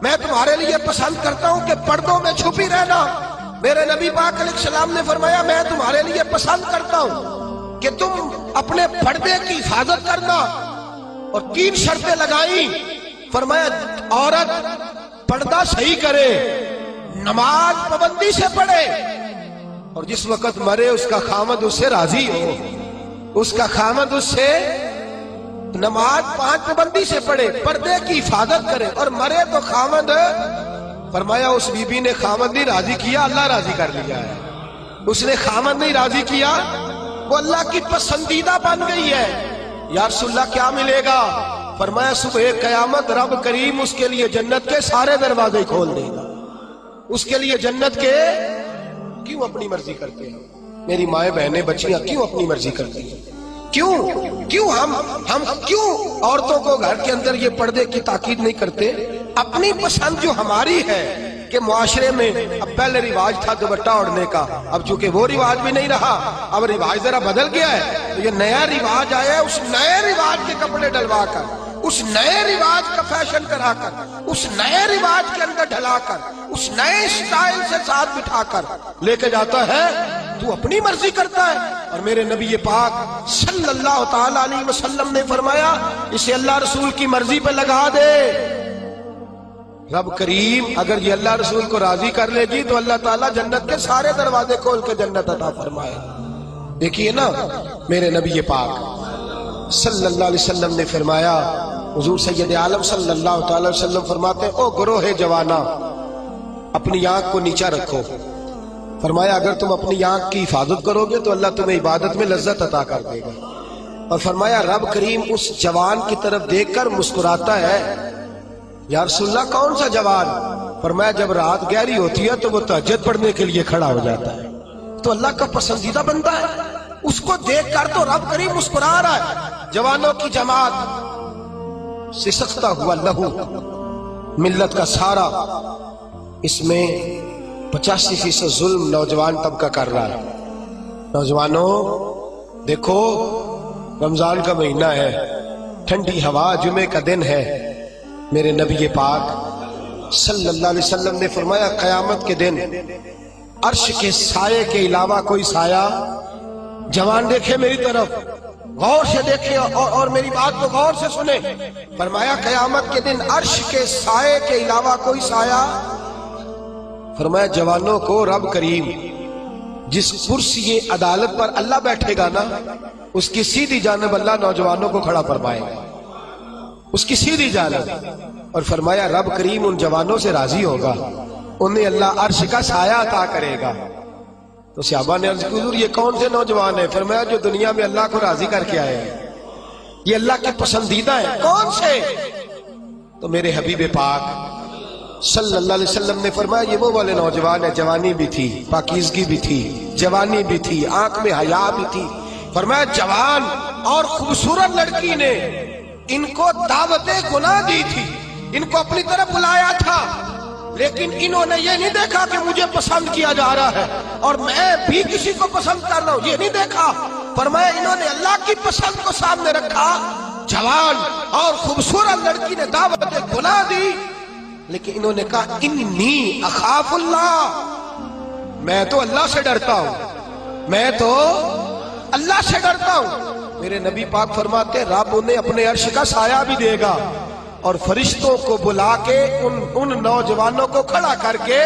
میں تمہارے لیے پسند کرتا ہوں کہ پردوں میں چھپی رہنا؟ میرے نبی پاک علیہ السلام نے فرمایا میں تمہارے لیے پسند کرتا ہوں کہ تم اپنے پردے کی حفاظت کرنا، اور 3 شرطیں لگائیں۔ فرمایا عورت پردہ صحیح کرے، نماز پابندی سے پڑھے، اور جس وقت مرے اس کا خامد اس سے راضی ہو، اس کا خامد اس سے نماز 5 پابندی سے پڑھے، پردے کی حفاظت کرے، اور مرے تو خامد، فرمایا اس بی بی نے خامد نہیں راضی کیا، اللہ راضی کر لیا ہے۔ اس نے خامد نہیں راضی کیا، وہ اللہ کی پسندیدہ بن گئی ہے۔ یا رسول اللہ کیا ملے گا؟ فرمایا صبح قیامت رب کریم اس کے لیے جنت کے سارے دروازے کھول دے گا، اس کے لیے جنت کے۔ کیوں اپنی مرضی کرتے ہیں میری مائیں بہنیں بچیاں، کیوں اپنی مرضی کرتی ہیں؟ کیوں ہم کیوں عورتوں کو گھر کے اندر یہ پردے کی تاکید نہیں کرتے؟ اپنی پسند جو ہماری ہے کہ معاشرے میں اب پہلے رواج تھا دوپٹہ اوڑھنے کا، اب چونکہ وہ رواج بھی نہیں رہا، اب رواج ذرا بدل گیا ہے، تو یہ نیا رواج آیا ہے، اس نئے رواج کے کپڑے ڈلوا کر، اس نئے رواج کا فیشن کرا کر، اس نئے رواج کے اندر ڈھلا کر، اس نئے سٹائل سے ساتھ بٹھا کر لے کے جاتا ہے، تو اپنی مرضی کرتا ہے۔ اور میرے نبی پاک صلی اللہ تعالی علیہ وسلم نے فرمایا اسے اللہ رسول کی مرضی پہ لگا دے۔ رب کریم اگر یہ اللہ رسول کو راضی کر لے گی تو اللہ تعالیٰ جنت کے سارے دروازے کھول کے جنت عطا فرمائے. دیکھیے نا میرے نبی پاک صلی اللہ علیہ وسلم نے فرمایا، حضور سید عالم صلی اللہ تعالی وسلم فرماتے ہیں او گروہ جوانا اپنی آنکھ کو نیچا رکھو. فرمایا اگر تم اپنی آنکھ کی حفاظت کرو گے تو اللہ تمہیں عبادت میں لذت عطا کر دے گا. اور فرمایا رب کریم اس جوان کی طرف دیکھ کر مسکراتا ہے. یا رسول اللہ کون سا جوان؟ فرمایا جب رات گہری ہوتی ہے تو وہ تہجد پڑھنے کے لیے کھڑا ہو جاتا ہے، تو اللہ کا پسندیدہ بندہ ہے. اس کو دیکھ کر تو رب کریم مسکرا رہا ہے. جوانوں کی جماعت سسکتا ہوا لہو ملت کا سارا، اس میں 85% ظلم نوجوان طبقہ کر رہا ہے. نوجوانوں دیکھو رمضان کا مہینہ ہے، ٹھنڈی ہوا، جمعے کا دن ہے. میرے نبی پاک صلی اللہ علیہ وسلم نے فرمایا قیامت کے دن عرش کے سائے کے علاوہ کوئی سایہ، جوان دیکھے میری طرف غور سے دیکھے اور میری بات کو غور سے سنے. فرمایا قیامت کے دن عرش کے سائے کے علاوہ کوئی سایہ. فرمایا جوانوں کو رب کریم جس کرسی عدالت پر اللہ بیٹھے گا نا، اس کی سیدھی جانب اللہ نوجوانوں کو کھڑا فرمائے گا، اس کی سیدھی جانب. اور فرمایا رب کریم ان جوانوں سے راضی ہوگا، انہیں اللہ عرش کا سایہ عطا کرے گا. تو صحابہ نے عرض کی حضور یہ کون سے نوجوان ہیں؟ فرمایا جو دنیا میں اللہ کو راضی کر کے آئے ہیں، یہ اللہ کے پسندیدہ ہیں. کون سے؟ تو میرے حبیب پاک صلی اللہ علیہ وسلم نے فرمایا یہ وہ والے نوجوان ہیں، جوانی بھی تھی، پاکیزگی بھی تھی، جوانی بھی تھی، آنکھ میں حیا بھی تھی. فرمایا جوان اور خوبصورت لڑکی نے ان کو دعوت گناہ دی تھی، ان کو اپنی طرف بلایا تھا، لیکن انہوں نے یہ نہیں دیکھا کہ مجھے پسند کیا جا رہا ہے اور میں بھی کسی کو پسند کر رہا ہوں، یہ نہیں دیکھا. فرمایا انہوں نے اللہ کی پسند کو سامنے رکھا. جوان اور خوبصورت لڑکی نے دعوت گناہ دی، لیکن انہوں نے کہا انی اخاف اللہ، میں تو اللہ سے ڈرتا ہوں، میں تو اللہ سے ڈرتا ہوں. میرے نبی پاک فرماتے رب انہیں اپنے عرش کا سایہ بھی دے گا اور فرشتوں کو بلا کے ان نوجوانوں کو کھڑا کر کے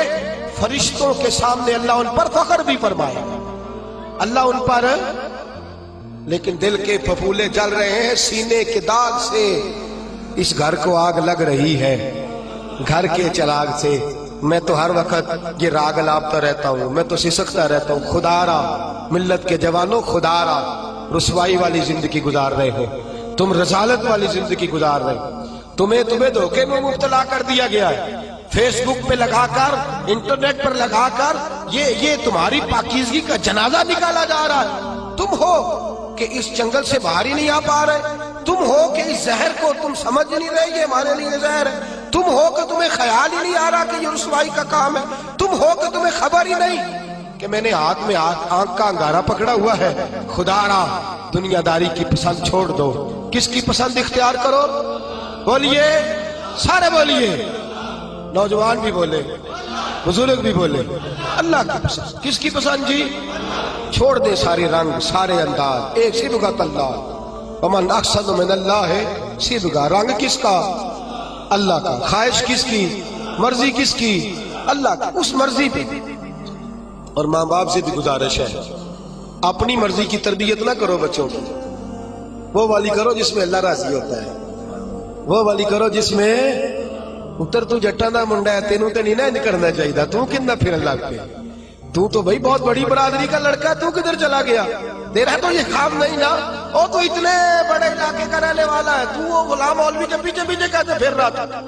فرشتوں کے سامنے اللہ ان پر فخر بھی فرمائے گا. اللہ ان پر، لیکن دل کے پھپھولے جل رہے ہیں سینے کے داغ سے. اس گھر کو آگ لگ رہی ہے گھر کے چراغ سے. میں تو ہر وقت یہ راگ لاپتا رہتا ہوں، میں تو سسکتا رہتا ہوں. خدا را ملت کے جوانوں، خدا را رسوائی والی زندگی گزار رہے ہو تم، رسالت والی زندگی گزار رہے ہو. تمہیں دھوکے میں مبتلا کر دیا گیا ہے، فیس بک پہ لگا کر، انٹرنیٹ پر لگا کر یہ تمہاری پاکیزگی کا جنازہ نکالا جا رہا ہے. تم ہو کہ اس جنگل سے باہر ہی نہیں آ پا رہے، تم ہو کہ اس زہر کو تم سمجھ نہیں رہے یہ ہمارے لیے زہر ہے، تم ہو کہ تمہیں خیال ہی نہیں آ رہا کہ یہ رسوائی کا کام ہے، تم ہو کہ تمہیں خبر ہی نہیں کہ میں نے ہاتھ میں آنکھ کا انگارہ پکڑا ہوا ہے. خدا را دنیا داری کی پسند چھوڑ دو، کس کی پسند اختیار کرو؟ بولیے، سارے بولیے، نوجوان بھی بولے، بزرگ بھی بولے. اللہ کی پسند. کس کی پسند جی؟ چھوڑ دے سارے رنگ سارے انداز، ایک صبغۃ اللہ، ومن احسن من اللہ صبغہ. رنگ کس کا؟ اللہ کا. خواہش کس کی؟ مرضی کس کی؟ اللہ کی. اس مرضی پہ. اور ماں باپ سے بھی گزارش ہے اپنی مرضی کی تربیت نہ کرو بچوں کی، وہ والی کرو جس میں اللہ راضی ہوتا ہے، وہ والی کرو جس میں اتر تو جٹا دا منڈا ہے، تینوں تے نہیں نہ کرنا چاہیے، تو کتنا پھرن لگ پہ، تو بھائی بہت بڑی برادری کا لڑکا، تو کدھر چلا گیا؟ تیرا تو یہ کام نہیں نا، وہ تو اتنے بڑے علاقے کا رہنے والا ہے، تو وہ غلام مولوی کے پیچھے پیچھے کہتے پھر رہا تھا.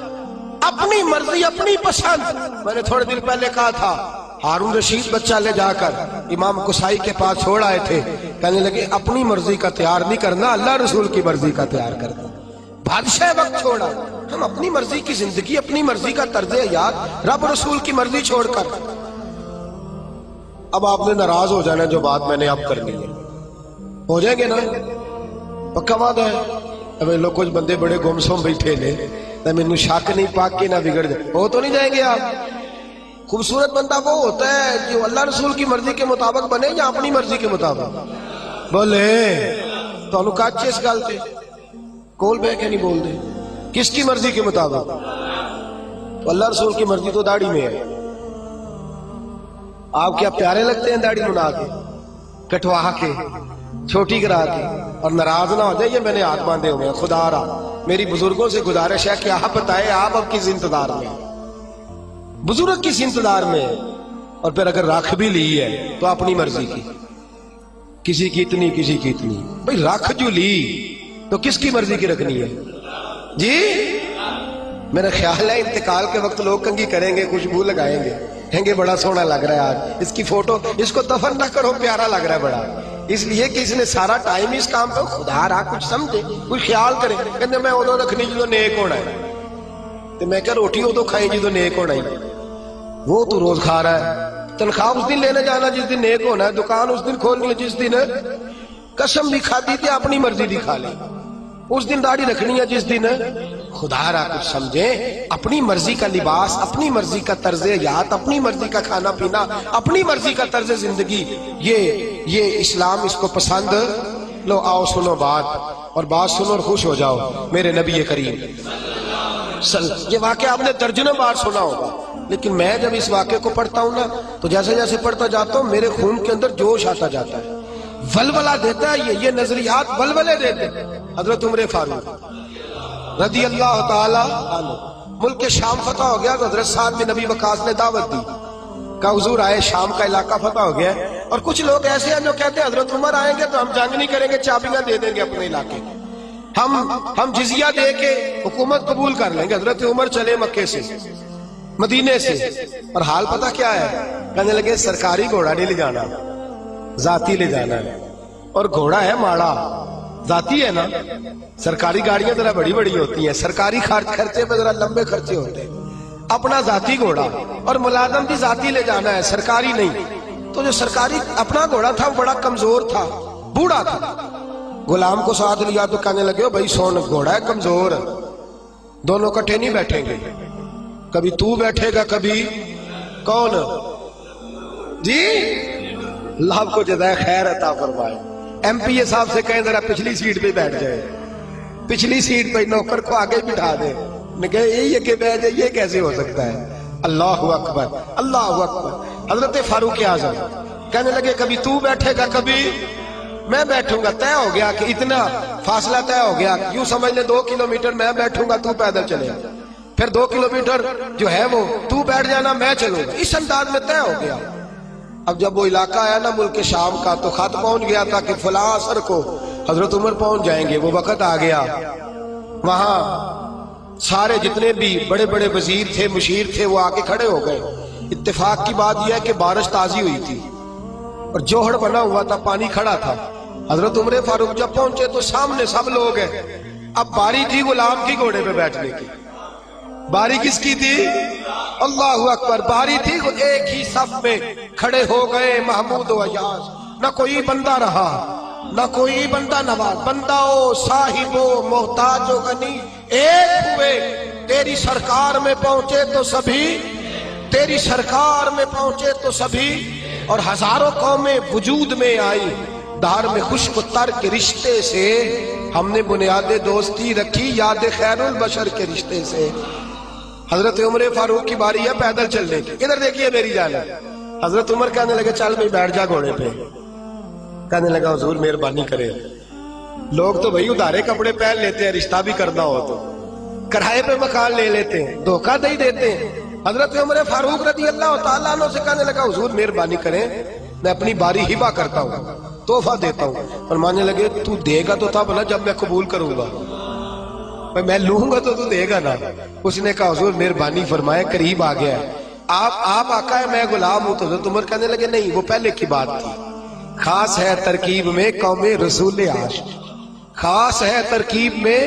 اپنی مرضی اپنی پسند. میں نے تھوڑے دن پہلے کہا تھا ہارون رشید بچہ لے جا کر امام قصائی کے پاس چھوڑ آئے تھے، کہنے لگے اپنی مرضی کا تیار نہیں کرنا، اللہ رسول کی مرضی کا تیار کرنا. بادشاہ وقت چھوڑا، ہم اپنی مرضی کی زندگی، اپنی مرضی کا طرز حیات، رب رسول کی مرضی چھوڑ کر. اب آپ نے ناراض ہو جانا جو بات میں نے اب کرنی ہے، ہو جائیں گے نا؟ پکا وعدہ ہے. اب لوگ کچھ بندے بڑے گمسم بیٹھے نے، نہ مینوں شک نہیں پاک کے نہ بگڑ جائے. ہو تو نہیں جائیں گے آپ؟ خوبصورت بندہ وہ ہوتا ہے جو اللہ رسول کی مرضی کے مطابق بنے یا اپنی مرضی کے مطابق؟ بولے تو کچھ اس گل سے کول بہ کے نہیں بول دے. کس کی مرضی کے مطابق؟ تو اللہ رسول کی مرضی تو داڑھی میں ہے. آپ کیا پیارے لگتے ہیں داڑھی منا کے, کٹوا کے, چھوٹی کرا کے, اور ناراض نہ ہو جائے یہ میں نے ہاتھ باندھے ہوئے ہیں. خدا را میری بزرگوں سے گزارش ہے کہ آپ بتائیں آپ اب کس انتظار میں ہیں, بزرگ کس انتظار میں ہے. اور پھر اگر رکھ بھی لی ہے تو اپنی مرضی کی, کسی کی اتنی کسی کی اتنی. بھئی رکھ جو لی تو کس کی مرضی کی رکھنی ہے جی؟ میرا خیال ہے انتقال کے وقت لوگ کنگھی کریں گے, خوشبو لگائیں گے, کہیں گے بڑا سونا لگ رہا ہے آج, اس کی فوٹو, اس کو دفن نہ کرو, پیارا لگ رہا ہے بڑا. اس لیے کہ اس نے سارا ٹائم اس کام پہ, خدا را کچھ سمجھے, کچھ خیال کرے. کہتے میں ادو رکھنی جدو نیک ہونا ہے. تو میں کہا روٹی ادو کھائی جدو نیک ہونا ہے. وہ تو روز کھا رہا ہے. تنخواہ اس دن لینے جانا جس دن نیک ہونا ہے, دکان اس دن کھولنی ہے جس دن قسم بھی کھاتی تھی اپنی مرضی بھی کھا لی, اس دن داڑھی رکھنی ہے جس دن. خدا را کچھ سمجھیں, اپنی مرضی کا لباس, اپنی مرضی کا طرز حیات, اپنی مرضی کا کھانا پینا, اپنی مرضی کا طرز زندگی, یہ اسلام اس کو پسند. لو آؤ سنو بات, اور بات سنو اور خوش ہو جاؤ. میرے نبی کریم یہ واقعہ آپ نے درجنوں بار سنا ہوگا, لیکن میں جب اس واقعے کو پڑھتا ہوں نا تو جیسے جیسے پڑھتا جاتا ہوں میرے خون کے اندر جوش آتا جاتا ہے, ولولہ دیتا ہے. یہ نظریات ولولے دیتے ہیں. حضرت عمر فاروق رضی اللہ تعالی عنہ, ملک شام فتح ہو گیا تو حضرت سعد بن نبی وقاص نے دعوت دی, کہا حضور آئے, شام کا علاقہ فتح ہو گیا ہے. اور کچھ لوگ ایسے ہیں جو کہتے ہیں حضرت عمر آئیں گے تو ہم جنگ نہیں کریں گے, چابیاں دے دیں گے اپنے علاقے, ہم جزیہ دے کے حکومت قبول کر لیں گے. حضرت عمر چلے مکے سے, مدینے سے, اور حال پتہ کیا ہے, کہنے لگے سرکاری گھوڑا نہیں لے جانا, ذاتی لے جانا ہے. اور گھوڑا ہے ماڑا, ذاتی ہے نا. سرکاری گاڑیاں ذرا بڑی بڑی ہوتی ہیں, سرکاری خرچے پہ ذرا لمبے خرچے ہوتے ہیں. اپنا ذاتی گھوڑا, اور ملازم بھی ذاتی لے جانا ہے, سرکاری نہیں. تو جو سرکاری اپنا گھوڑا تھا وہ بڑا کمزور تھا, بوڑھا تھا. غلام کو ساتھ لیا تو کہنے لگے بھائی سون, گھوڑا ہے کمزور, دونوں کٹھے نہیں بیٹھیں گے, کبھی تو بیٹھے گا کبھی کون جی. اللہ آپ کو جزائے خیر عطا فرمائے. ایم پی اے صاحب سے کہیں ذرا پچھلی سیٹ پہ بیٹھ جائے, پچھلی سیٹ پہ نوکر کو آگے بٹھا دے. میں کہے یہ کہ بیٹھ جائے, یہ کیسے ہو سکتا ہے؟ اللہ اکبر, اللہ اکبر. حضرت فاروق اعظم کہنے لگے کبھی تو بیٹھے گا کبھی میں بیٹھوں گا. طے ہو گیا کہ اتنا فاصلہ طے ہو گیا, یوں سمجھ لے 2 کلومیٹر میں بیٹھوں گا, تو پیدل چلے گا, پھر 2 کلومیٹر جو ہے وہ تو بیٹھ جانا, میں چلوں گا. اس انداز میں طے ہو گیا. اب جب وہ علاقہ آیا نا ملک شام کا, تو خط پہنچ گیا تھا کہ فلاں عصر کو حضرت عمر پہنچ جائیں گے. وہ وقت آ گیا. وہاں سارے جتنے بھی بڑے بڑے وزیر تھے, مشیر تھے, وہ آ کے کھڑے ہو گئے. اتفاق کی بات یہ ہے کہ بارش تازی ہوئی تھی اور جوہر بنا ہوا تھا, پانی کھڑا تھا. حضرت عمر فاروق جب پہنچے تو سامنے سب لوگ ہیں. اب باری تھی غلام کی گھوڑے پہ بیٹھنے کی. باری کس کی تھی؟ اللہ اکبر. باری تھی, ایک ہی صف میں کھڑے ہو گئے محمود و ایاز. نہ کوئی بندہ رہا, نہ کوئی بندہ نواز, بندہ ہو صاحب ہو محتاج و غنی, ایک ہوئے. تیری سرکار میں پہنچے تو سبھی, تیری سرکار میں پہنچے تو سبھی, اور ہزاروں قومیں وجود میں آئی. دار میں خشک و تر کے رشتے سے ہم نے بنیاد دوستی رکھی, یاد خیر البشر کے رشتے سے. حضرت عمر فاروق کی باری ہے پیدل چلنے کی. ادھر دیکھیے میری جانب. حضرت عمر کہنے لگے چل بھائی بیٹھ جا گھوڑے پہ. کہنے لگا حضور مہربانی کرے, لوگ تو بھائی ادھارے کپڑے پہن لیتے ہیں, رشتہ بھی کرنا ہو تو کرائے پہ مکان لے لیتے ہیں, دھوکہ دے دیتے ہیں. حضرت عمر فاروق رضی اللہ تعالیٰ عنہ سے کہنے لگا حضور مہربانی کریں, میں اپنی باری ہبہ کرتا ہوں, تحفہ دیتا ہوں. فرمانے لگے تو دے گا تو تب نا جب میں قبول کروں گا, میں لوں گا تو دے گا نا. اس نے کہا حضور مہربانی فرمائے, قریب آ گیا ہے, آپ آقا ہے میں غلام ہوں. تو حضرت عمر کہنے لگے نہیں, وہ پہلے کی بات تھی. خاص ہے ترکیب میں قوم رسول عاشق, خاص ہے ترکیب میں.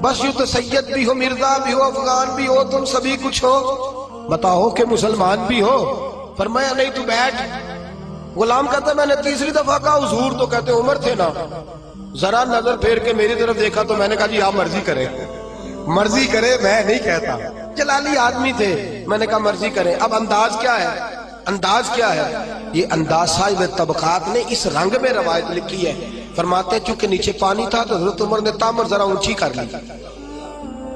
بس یوں تو سید بھی ہو, مرزا بھی ہو, افغان بھی ہو, تم سبھی کچھ ہو, بتاؤ کہ مسلمان بھی ہو. فرمایا نہیں تو بیٹھ. غلام کہتا میں نے تیسری دفعہ کہا حضور, تو کہتے عمر تھے نا, ذرا نظر پھیر کے میری طرف دیکھا تو میں نے کہا جی آپ مرضی کریں, مرضی کرے, میں نہیں کہتا. جلالی آدمی تھے, میں نے کہا مرضی کریں. اب انداز کیا ہے, انداز کیا ہے؟ یہ انداز صاحب طبقات نے اس رنگ میں روایت لکھی ہے. فرماتے ہیں چونکہ نیچے پانی تھا تو حضرت عمر نے تامر ذرا اونچی کر لی,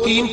3,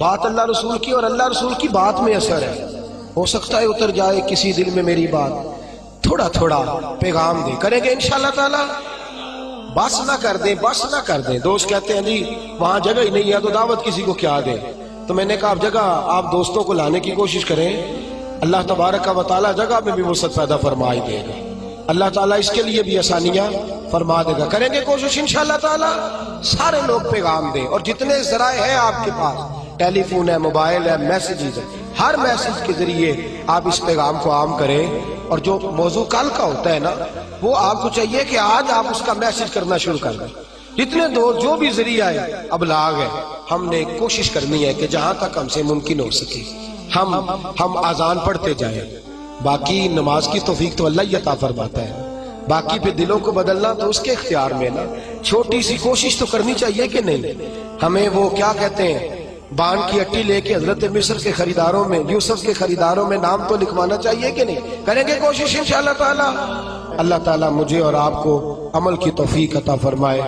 بات اللہ رسول کی اور اللہ رسول کی بات میں اثر ہے. ہو سکتا ہے اتر جائے کسی دل میں میری بات, تھوڑا تھوڑا پیغام دے, کریں گے انشاءاللہ تعالی. بس نہ کر دیں, بس نہ کر دیں. دوست کہتے ہیں جی وہاں جگہ ہی نہیں ہے تو دعوت کسی کو کیا دیں. تو میں نے کہا اب جگہ آپ دوستوں کو لانے کی کوشش کریں, اللہ تبارک و تعالیٰ جگہ میں بھی وسعت پیدا فرمائی دے گا. اللہ تعالیٰ اس کے لیے بھی آسانیاں فرما دے گا. کریں گے کوشش انشاءاللہ تعالیٰ سارے لوگ پیغام دیں, اور جتنے ذرائع ہیں آپ کے پاس, ٹیلی فون ہے, موبائل ہے, میسیجز ہے, ہر میسیج کے ذریعے آپ اس پیغام کو عام کریں. اور جو موضوع کل کا ہوتا ہے نا, وہ آپ کو چاہیے کہ آج آپ اس کا میسیج کرنا شروع کر دیں. جتنے جو بھی ذریعہ ہے ابلاغ ہے, ہم نے کوشش کرنی ہے کہ جہاں تک ہم سے ممکن ہو سکے ہم آذان پڑھتے جائیں. باقی نماز کی توفیق تو اللہ ہی عطا فرماتا ہے, باقی پہ دلوں کو بدلنا تو اس کے اختیار میں نا. چھوٹی سی کوشش تو کرنی چاہیے کہ نہیں. ہمیں وہ کیا کہتے ہیں, بان کی اٹی لے کے حضرت مصر کے خریداروں میں, یوسف کے خریداروں میں نام تو لکھوانا چاہیے کہ نہیں. کریں گے کوشش انشاءاللہ تعالی. اللہ تعالیٰ مجھے اور آپ کو عمل کی توفیق عطا فرمائے.